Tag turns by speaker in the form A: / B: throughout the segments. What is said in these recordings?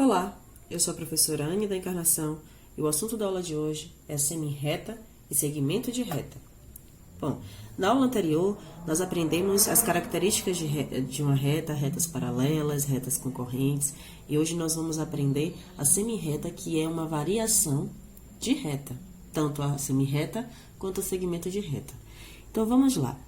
A: Olá, eu sou a professora Anne da Encarnação e o assunto da aula de hoje é semi-reta e segmento de reta. Bom, na aula anterior nós aprendemos as características de uma reta, retas paralelas, retas concorrentes, e hoje nós vamos aprender a semi-reta, que é uma variação de reta, tanto a semi-reta quanto o segmento de reta. Então vamos lá.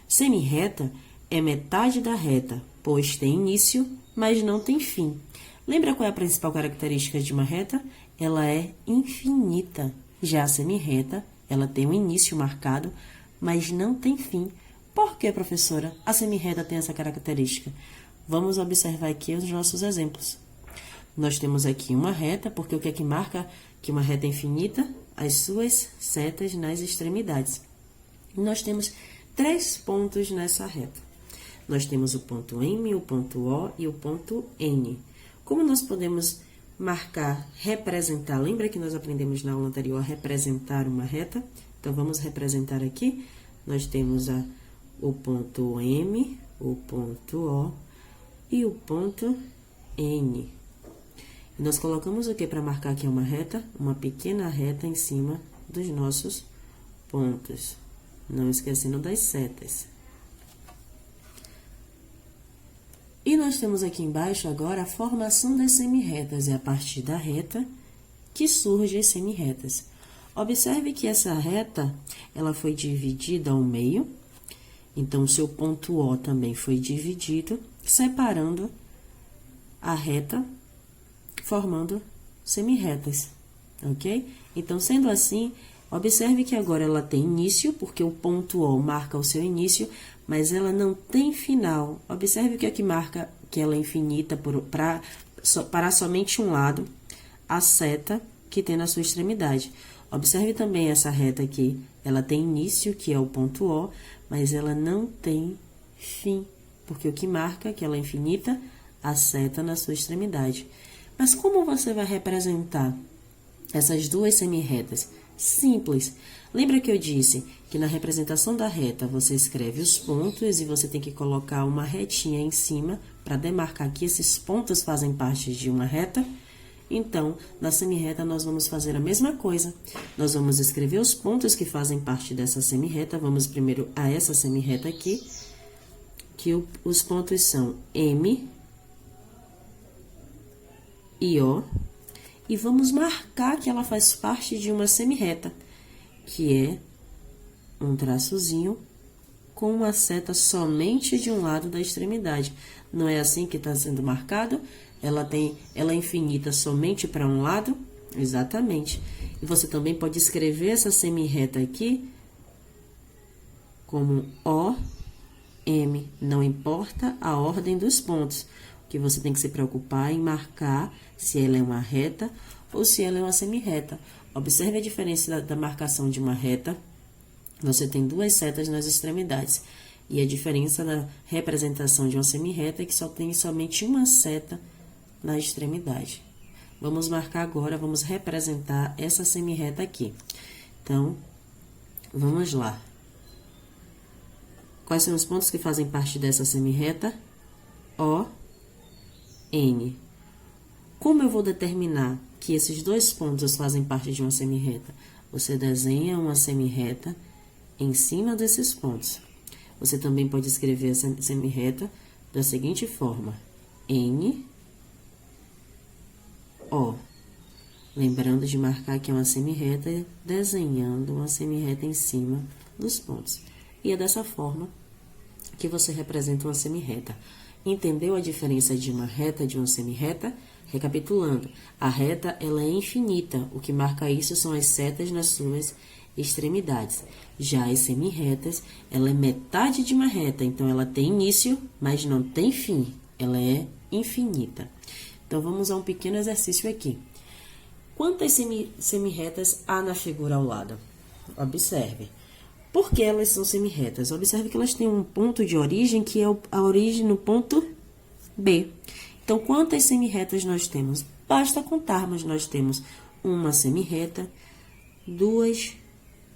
A: Semi-reta é metade da reta, pois tem início, mas não tem fim. Lembra qual é a principal característica de uma reta? Ela é infinita. Já a semi-reta, ela tem um início marcado, mas não tem fim. Por que, professora, a semi-reta tem essa característica? Vamos observar aqui os nossos exemplos. Nós temos aqui uma reta, porque o que é que marca que uma reta é infinita? As suas setas nas extremidades. E nós temos 3 pontos nessa reta. Nós temos o ponto M, o ponto O e o ponto N. Como nós podemos marcar, representar? Lembra que nós aprendemos na aula anterior a representar uma reta? Então, vamos representar aqui. Nós temos o ponto M, o ponto O e o ponto N. E nós colocamos o que para marcar que é uma reta? Uma pequena reta em cima dos nossos pontos. Não esquecendo das setas. E nós temos aqui embaixo agora a formação das semi-retas. É a partir da reta que surgem as semi-retas. Observe que essa reta, ela foi dividida ao meio. Então, o seu ponto O também foi dividido, separando a reta, formando semi-retas, ok? Então, sendo assim, observe que agora ela tem início, porque o ponto O marca o seu início, mas ela não tem final. Observe o que é que marca que ela é infinita para somente um lado, a seta que tem na sua extremidade. Observe também essa reta aqui, ela tem início, que é o ponto O, mas ela não tem fim, porque o que marca que ela é infinita, a seta na sua extremidade. Mas como você vai representar essas duas semi-retas? Simples. Lembra que eu disse que na representação da reta você escreve os pontos e você tem que colocar uma retinha em cima para demarcar que esses pontos fazem parte de uma reta? Então, na semi-reta nós vamos fazer a mesma coisa. Nós vamos escrever os pontos que fazem parte dessa semi-reta. Vamos primeiro a essa semi-reta aqui, que os pontos são M e O. E vamos marcar que ela faz parte de uma semi-reta, que é um traçozinho com uma seta somente de um lado da extremidade. Não é assim que está sendo marcado? Ela é infinita somente para um lado? Exatamente. E você também pode escrever essa semi-reta aqui como O, M. Não importa a ordem dos pontos. O que você tem que se preocupar em marcar se ela é uma reta ou se ela é uma semi-reta. Observe a diferença da marcação de uma reta. Você tem 2 setas nas extremidades. E a diferença na representação de uma semi-reta é que só tem somente uma seta na extremidade. Vamos marcar agora, vamos representar essa semi-reta aqui. Então, vamos lá. Quais são os pontos que fazem parte dessa semi-reta? O, N. Como eu vou determinar que esses 2 pontos fazem parte de uma semi-reta? Você desenha uma semi-reta em cima desses pontos. Você também pode escrever essa semi-reta da seguinte forma: N, O. Lembrando de marcar que é uma semi-reta, desenhando uma semi-reta em cima dos pontos. E é dessa forma que você representa uma semi-reta. Entendeu a diferença de uma reta e de uma semi-reta? Recapitulando, a reta ela é infinita, o que marca isso são as setas nas suas extremidades. Já as semi-retas, ela é metade de uma reta, então ela tem início, mas não tem fim, ela é infinita. Então, vamos a um pequeno exercício aqui. Quantas semi-retas há na figura ao lado? Observe. Por que elas são semi-retas? Observe que elas têm um ponto de origem, que é a origem no ponto B. Então, quantas semi-retas nós temos? Basta contarmos, nós temos uma semi-reta, 2,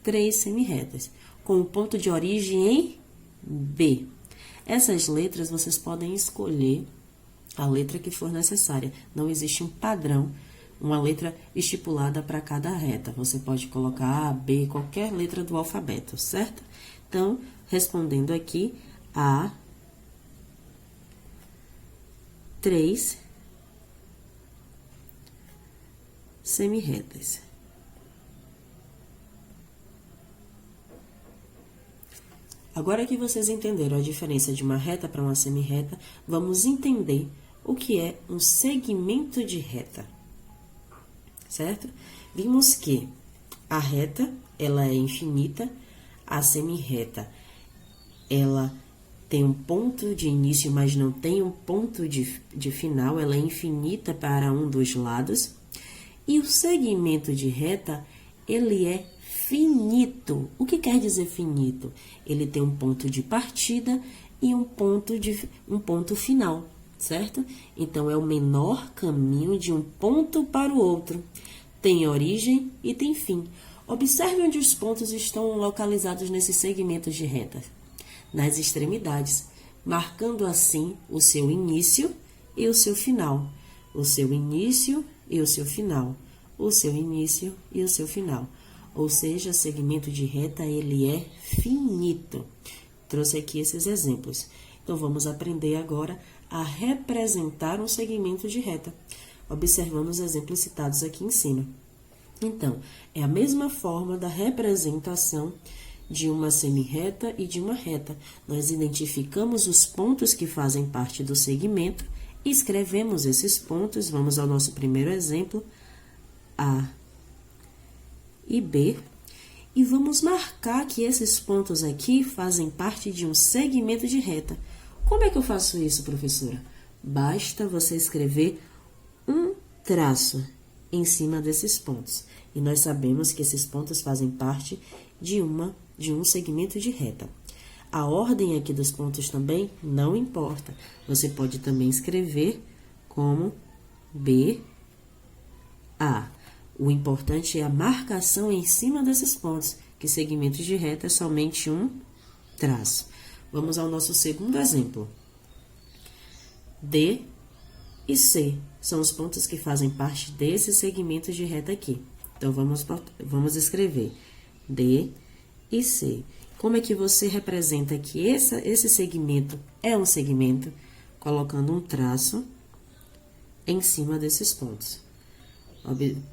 A: 3 semi-retas, com o ponto de origem em B. Essas letras vocês podem escolher a letra que for necessária. Não existe um padrão, uma letra estipulada para cada reta. Você pode colocar A, B, qualquer letra do alfabeto, certo? Então, respondendo aqui, há 3 semirretas. Agora que vocês entenderam a diferença de uma reta para uma semirreta, vamos entender o que é um segmento de reta, certo? Vimos que a reta, ela é infinita, a semirreta, ela tem um ponto de início, mas não tem um ponto de final, ela é infinita para um dos lados. E o segmento de reta, ele é finito. O que quer dizer finito? Ele tem um ponto de partida e um ponto final, certo? Então, é o menor caminho de um ponto para o outro. Tem origem e tem fim. Observe onde os pontos estão localizados nesses segmentos de reta. Nas extremidades, marcando assim o seu início e o seu final. O seu início e o seu final. O seu início e o seu final. Ou seja, segmento de reta, ele é finito. Trouxe aqui esses exemplos. Então, vamos aprender agora a representar um segmento de reta, observando os exemplos citados aqui em cima. Então, é a mesma forma da representação de uma semirreta e de uma reta. Nós identificamos os pontos que fazem parte do segmento e escrevemos esses pontos. Vamos ao nosso primeiro exemplo, A e B, e vamos marcar que esses pontos aqui fazem parte de um segmento de reta. Como é que eu faço isso, professora? Basta você escrever um traço em cima desses pontos. E nós sabemos que esses pontos fazem parte de um segmento de reta. A ordem aqui dos pontos também não importa. Você pode também escrever como B, A. O importante é a marcação em cima desses pontos, que segmentos de reta é somente um traço. Vamos ao nosso segundo exemplo. D e C são os pontos que fazem parte desses segmentos de reta aqui. Então, vamos escrever D e C. Como é que você representa que esse segmento é um segmento? Colocando um traço em cima desses pontos.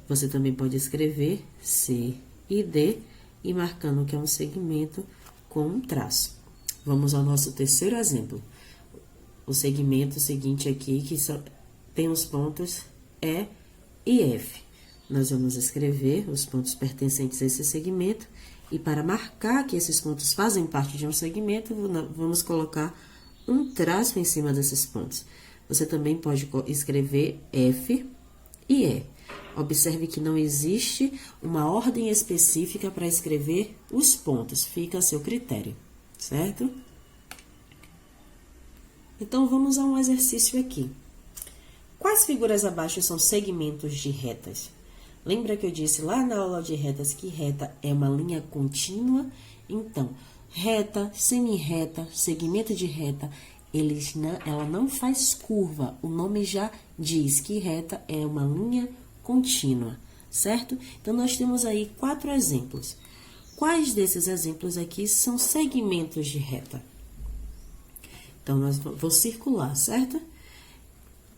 A: Você também pode escrever C e D e marcando que é um segmento com um traço. Vamos ao nosso terceiro exemplo. O segmento seguinte aqui, que tem os pontos E e F. Nós vamos escrever os pontos pertencentes a esse segmento e para marcar que esses pontos fazem parte de um segmento, vamos colocar um traço em cima desses pontos. Você também pode escrever F e E. Observe que não existe uma ordem específica para escrever os pontos, fica a seu critério, certo? Então, vamos a um exercício aqui. Quais figuras abaixo são segmentos de retas? Lembra que eu disse lá na aula de retas que reta é uma linha contínua? Então, reta, semirreta, segmento de reta, ela não faz curva. O nome já diz que reta é uma linha contínua, certo? Então, nós temos aí 4 exemplos. Quais desses exemplos aqui são segmentos de reta? Então, vou circular, certo?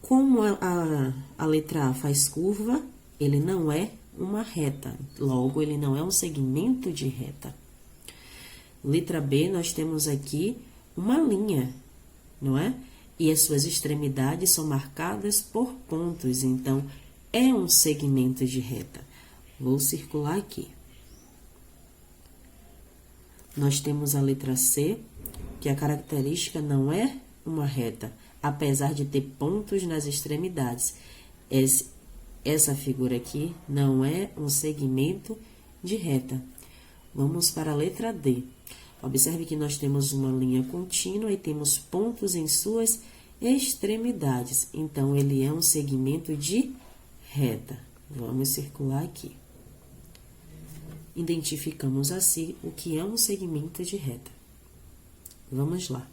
A: Como a letra A faz curva, ele não é uma reta, logo, ele não é um segmento de reta. Letra B, nós temos aqui uma linha, não é? E as suas extremidades são marcadas por pontos, então, é um segmento de reta. Vou circular aqui. Nós temos a letra C, que a característica não é uma reta, apesar de ter pontos nas extremidades. Essa figura aqui não é um segmento de reta. Vamos para a letra D. Observe que nós temos uma linha contínua e temos pontos em suas extremidades. Então, ele é um segmento de reta. Vamos circular aqui. Identificamos assim o que é um segmento de reta. Vamos lá.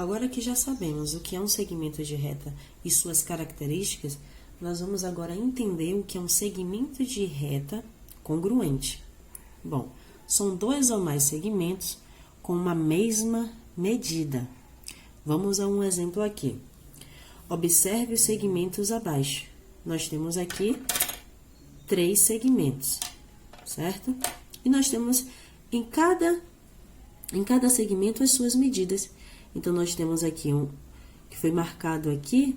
A: Agora que já sabemos o que é um segmento de reta e suas características, nós vamos agora entender o que é um segmento de reta congruente. Bom, são dois ou mais segmentos com uma mesma medida. Vamos a um exemplo aqui. Observe os segmentos abaixo. Nós temos aqui 3 segmentos, certo? E nós temos em cada segmento as suas medidas. Então, nós temos aqui um que foi marcado aqui,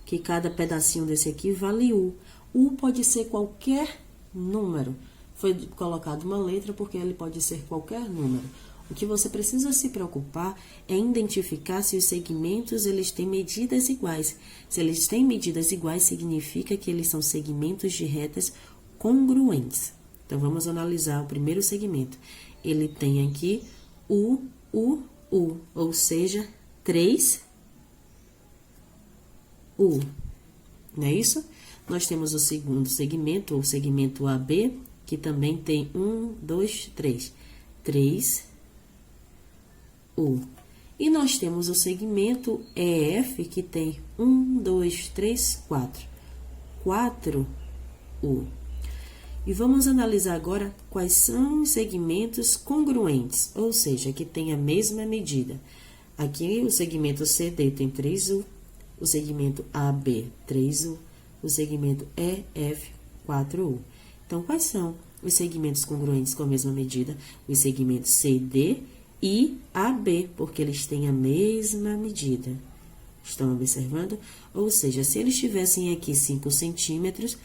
A: que cada pedacinho desse aqui vale U. U pode ser qualquer número. Foi colocado uma letra porque ele pode ser qualquer número. O que você precisa se preocupar é identificar se os segmentos eles têm medidas iguais. Se eles têm medidas iguais, significa que eles são segmentos de retas congruentes. Então, vamos analisar o primeiro segmento. Ele tem aqui U, ou seja, 3 U. Não é isso? Nós temos o segundo segmento, o segmento AB, que também tem 1, 2, 3. 3 U. E nós temos o segmento EF, que tem 1, 2, 3, 4. 4 U. E vamos analisar agora quais são os segmentos congruentes, ou seja, que tem a mesma medida. Aqui o segmento CD tem 3U, o segmento AB 3U, o segmento EF 4U. Então, quais são os segmentos congruentes com a mesma medida? Os segmentos CD e AB, porque eles têm a mesma medida. Estão observando? Ou seja, se eles tivessem aqui 5 centímetros,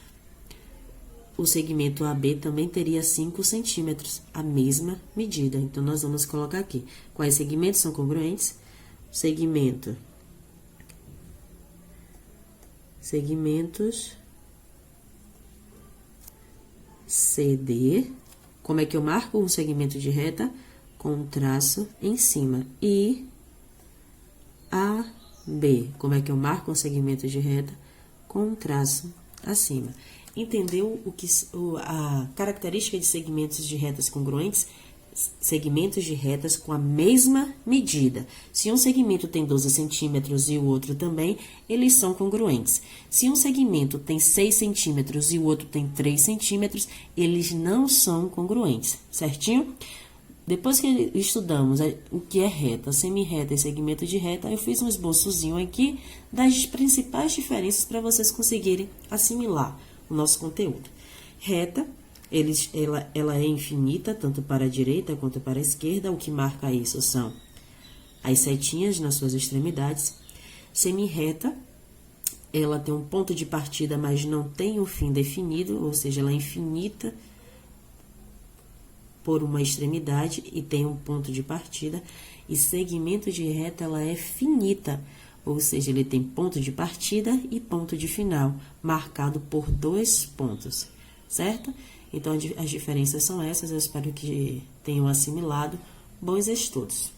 A: o segmento AB também teria 5 centímetros, a mesma medida. Então, nós vamos colocar aqui. Quais segmentos são congruentes? Segmentos CD. Como é que eu marco um segmento de reta? Com um traço em cima. E AB. Como é que eu marco um segmento de reta? Com um traço acima. Entendeu a característica de segmentos de retas congruentes? Segmentos de retas com a mesma medida. Se um segmento tem 12 centímetros e o outro também, eles são congruentes. Se um segmento tem 6 centímetros e o outro tem 3 centímetros, eles não são congruentes, certinho? Depois que estudamos o que é reta, semi-reta e segmento de reta, eu fiz um esboçozinho aqui das principais diferenças para vocês conseguirem assimilar o nosso conteúdo. Reta, ela é infinita, tanto para a direita quanto para a esquerda. O que marca isso são as setinhas nas suas extremidades. Semi-reta, ela tem um ponto de partida, mas não tem um fim definido, ou seja, ela é infinita por uma extremidade e tem um ponto de partida. E segmento de reta, ela é finita, ou seja, ele tem ponto de partida e ponto de final, marcado por 2 pontos, certo? Então, as diferenças são essas, eu espero que tenham assimilado. Bons estudos!